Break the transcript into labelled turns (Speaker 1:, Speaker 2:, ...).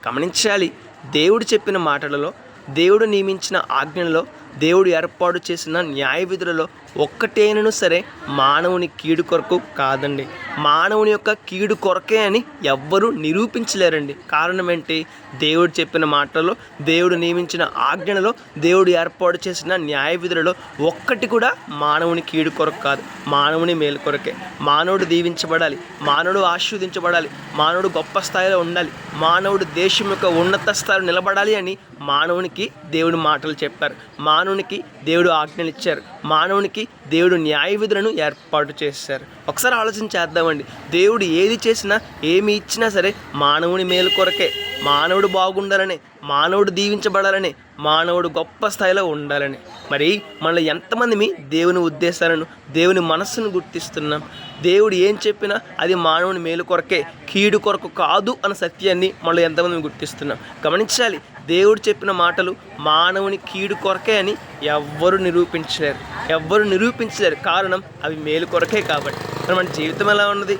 Speaker 1: గమనించాలి. దేవుడు చెప్పిన మాటలలో, దేవుడు నియమించిన ఆజ్ఞలలో, దేవుడు ఏర్పాటు చేసిన న్యాయ విధులలో ఒక్కటైనను సరే మానవుని కీడు కొరకు కాదండి. మానవుని యొక్క కీడు కొరకే అని ఎవ్వరూ నిరూపించలేరండి. కారణం ఏంటి? దేవుడు చెప్పిన మాటలలో, దేవుడు నియమించిన ఆజ్ఞలలో, దేవుడు ఏర్పాటు చేసిన న్యాయ విధులలో ఒక్కటి కూడా మానవుని కీడు కొరకు కాదు, మానవుని మేలు కొరకే. మానవుడు దీవించబడాలి, మానవుడు ఆశీర్వదించబడాలి, మానవుడు గొప్ప స్థాయిలో ఉండాలి, మానవుడు దేశం యొక్క ఉన్నత స్థాయిలో నిలబడాలి అని మానవునికి దేవుడు మాటలు చెప్పారు. మానవునికి దేవుడు ఆజ్ఞలు ఇచ్చారు. మానవునికి దేవుడు న్యాయ విధులను ఏర్పాటు చేశారు. ఒకసారి ఆలోచన చేద్దామండి. దేవుడు ఏది చేసినా, ఏమి ఇచ్చినా సరే మానవుని మేలు కొరకే. మానవుడు బాగుండాలని, మానవుడు దీవించబడాలని, మానవుడు గొప్ప స్థాయిలో ఉండాలని. మరి మనలో ఎంతమంది దేవుని ఉద్దేశాలను, దేవుని మనస్సును గుర్తిస్తున్నాం? దేవుడు ఏం చెప్పినా అది మానవుని మేలు కొరకే, కీడు కొరకు కాదు అన్న సత్యాన్ని మనలో ఎంతమంది గుర్తిస్తున్నాం? గమనించాలి. దేవుడు చెప్పిన మాటలు మానవుని కీడు కొరకే అని ఎవ్వరు నిరూపించలేరు. కారణం అవి మేలు కొరకే కాబట్టి. మరి మన జీవితం ఎలా ఉన్నది?